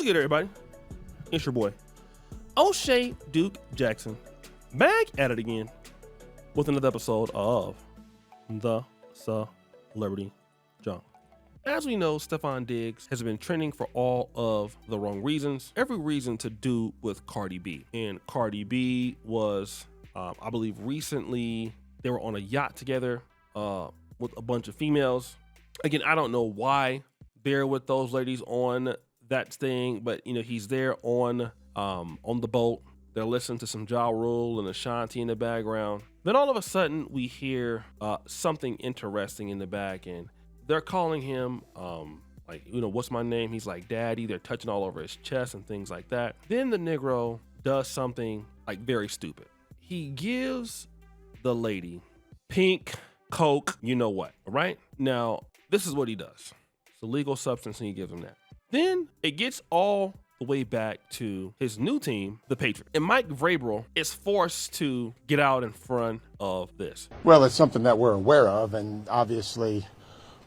What's good, everybody? It's your boy, O'Shea Duke Jackson, back at it again with another episode of The Celebrity Junk. As we know, Stefon Diggs has been trending for all of the wrong reasons. Every reason to do with Cardi B. And Cardi B was, I believe recently, they were on a yacht together with a bunch of females. Again, I don't know why they're with those ladies on that thing, but you know, he's there on the boat. They're listening to some Ja Rule and Ashanti in the background. Then all of a sudden we hear something interesting in the back, and they're calling him like, you know, what's my name? He's like, Daddy. They're touching all over his chest and things like that. Then the Negro does something like very stupid. He gives the lady pink coke, you know what, right? Now, this is what he does. It's a legal substance and he gives him that. Then it gets all the way back to his new team, the Patriots. And Mike Vrabel is forced to get out in front of this. Well, it's something that we're aware of, and obviously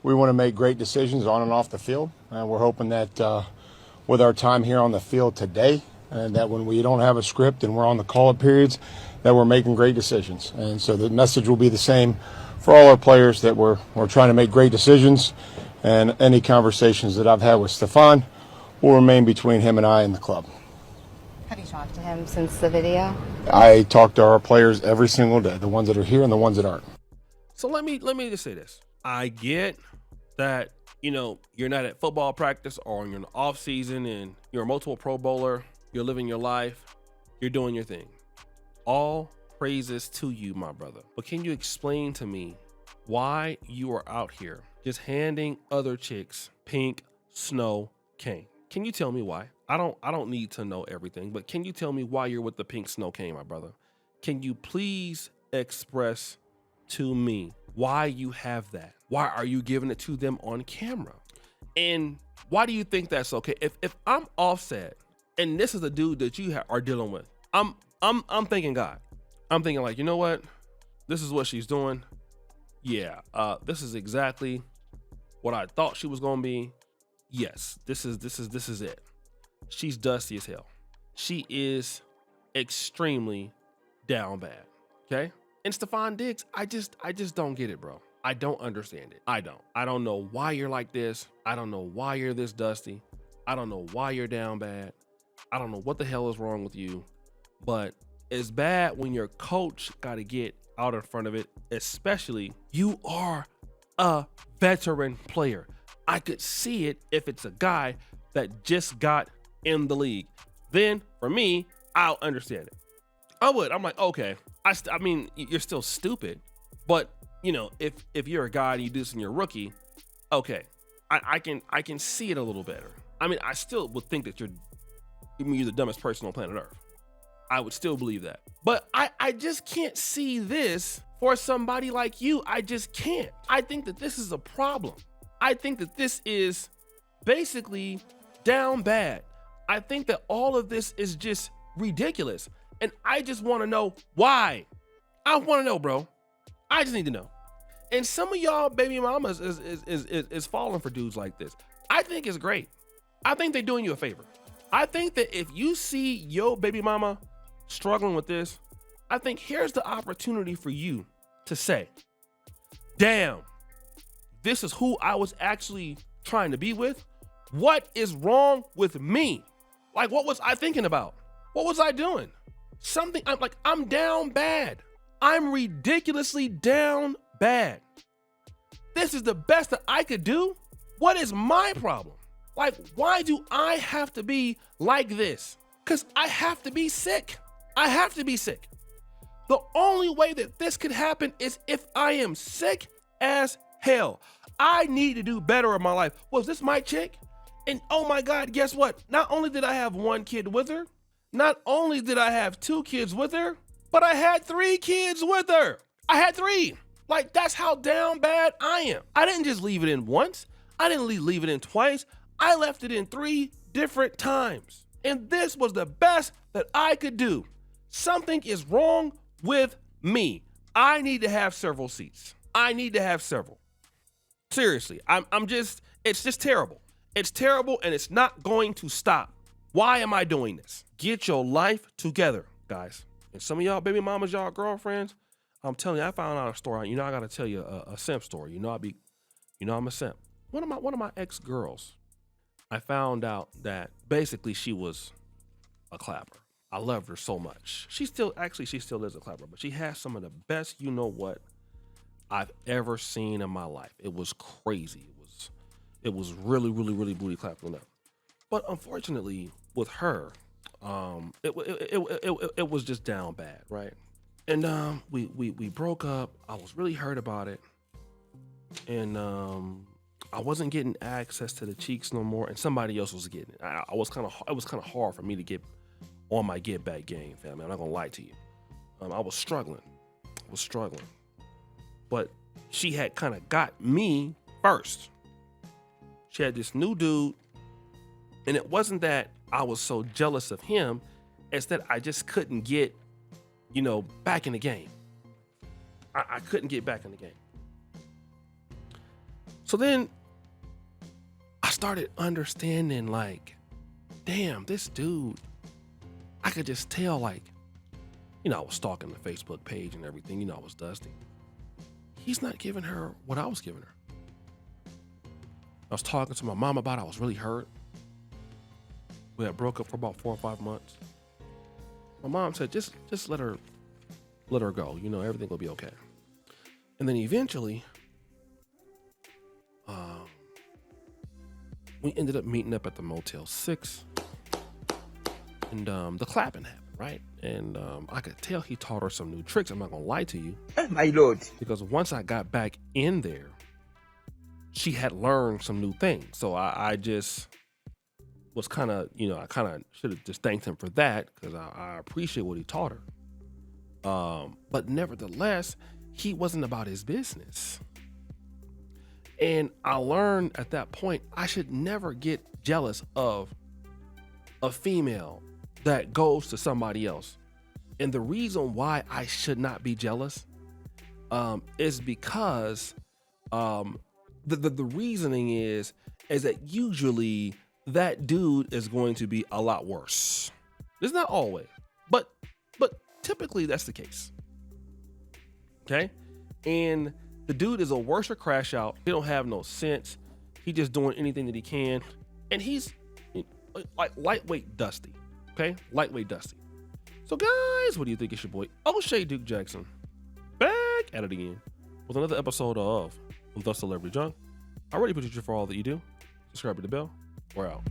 we want to make great decisions on and off the field. And we're hoping that with our time here on the field today, and that when we don't have a script and we're on the call-up periods, that we're making great decisions. And so the message will be the same for all our players, that we're trying to make great decisions, and any conversations that I've had with Stefon will remain between him and I and the club. Have you talked to him since the video? I talk to our players every single day, the ones that are here and the ones that aren't. So let me just say this. I get that, you know, you're not at football practice or you're in the off season and you're a multiple Pro Bowler, you're living your life, you're doing your thing. All praises to you, my brother. But can you explain to me why you are out here just handing other chicks pink snow cane? Can you tell me why? I don't need to know everything, but can you tell me why you're with the pink snow cane, my brother? Can you please express to me why you have that? Why are you giving it to them on camera? And why do you think that's okay? If I'm Offset and this is the dude that you are dealing with, I'm thinking God. I'm thinking like, you know what? This is what she's doing. Yeah, this is exactly what I thought she was gonna be. Yes, this is it. She's dusty as hell. She is extremely down bad. Okay? And Stefon Diggs, I just don't get it, bro. I don't understand it. I don't know why you're like this. I don't know why you're this dusty. I don't know why you're down bad. I don't know what the hell is wrong with you. But it's bad when your coach got to get out in front of it, especially you are a veteran player. I could see it if it's a guy that just got in the league. Then for me, I'll understand it. I would. I'm like, okay. I mean, you're still stupid, but you know, if you're a guy and you do this and you're a rookie, okay, I can see it a little better. I mean, I still would think that you're the dumbest person on planet Earth. I would still believe that, but I just can't see this for somebody like you. I just can't. I think that this is a problem. I think that this is basically down bad. I think that all of this is just ridiculous. And I just want to know why. I want to know, bro. I just need to know. And some of y'all baby mamas is falling for dudes like this. I think it's great. I think they're doing you a favor. I think that if you see your baby mama struggling with this, I think here's the opportunity for you to say, damn, this is who I was actually trying to be with. What is wrong with me? Like, what was I thinking about? What was I doing? Something, I'm down bad. I'm ridiculously down bad. This is the best that I could do. What is my problem? Like, why do I have to be like this? Because I have to be sick. I have to be sick. The only way that this could happen is if I am sick as hell. I need to do better in my life. Was this my chick? And oh my God, guess what? Not only did I have one kid with her, not only did I have 2 kids with her, but I had 3 kids with her. I had 3. Like, that's how down bad I am. I didn't just leave it in once. I didn't leave it in twice. I left it in 3 different times. And this was the best that I could do. Something is wrong with me. I need to have several seats. I need to have several. Seriously, it's just terrible. It's terrible and it's not going to stop. Why am I doing this? Get your life together, guys. And some of y'all baby mamas, y'all girlfriends, I'm telling you, I found out a story. You know, I got to tell you a simp story. You know, I'm a simp. One of my ex-girls, I found out that basically she was a clapper. I loved her so much. She still is a clapper, but she has some of the best, you know what, I've ever seen in my life. It was crazy. It was really, really, really booty clapping up. But unfortunately, with her, it was just down bad, right? And we broke up. I was really hurt about it, and I wasn't getting access to the cheeks no more, and somebody else was getting it. It was kind of hard for me to get on my get back game, family. I'm not gonna lie to you. I was struggling. But she had kind of got me first. She had this new dude, and it wasn't that I was so jealous of him, it's that I just couldn't get, back in the game. I couldn't get back in the game. So then I started understanding, like, damn, this dude, I could just tell, like, I was stalking the Facebook page and everything, I was dusty. He's not giving her what I was giving her. I was talking to my mom about it. I was really hurt. We had broke up for about 4 or 5 months. My mom said, just let her go. Everything will be okay. And then eventually, we ended up meeting up at the Motel 6. And the clapping happened, right? And I could tell he taught her some new tricks. I'm not going to lie to you. My Lord. Because once I got back in there, she had learned some new things. So I just was kind of, I kind of should have just thanked him for that because I appreciate what he taught her. But nevertheless, he wasn't about his business. And I learned at that point, I should never get jealous of a female that goes to somebody else. And the reason why I should not be jealous is because the reasoning is that usually that dude is going to be a lot worse. It's not always, but typically that's the case. Okay? And the dude is a worser crash out. He don't have no sense. He just doing anything that he can. And he's like lightweight dusty. Okay? Lightweight dusty. So guys, what do you think? It's your boy O'Shea Duke Jackson back at it again with another episode of The Celebrity Junk. I already appreciate you for all that you do. Subscribe to the bell. We're out.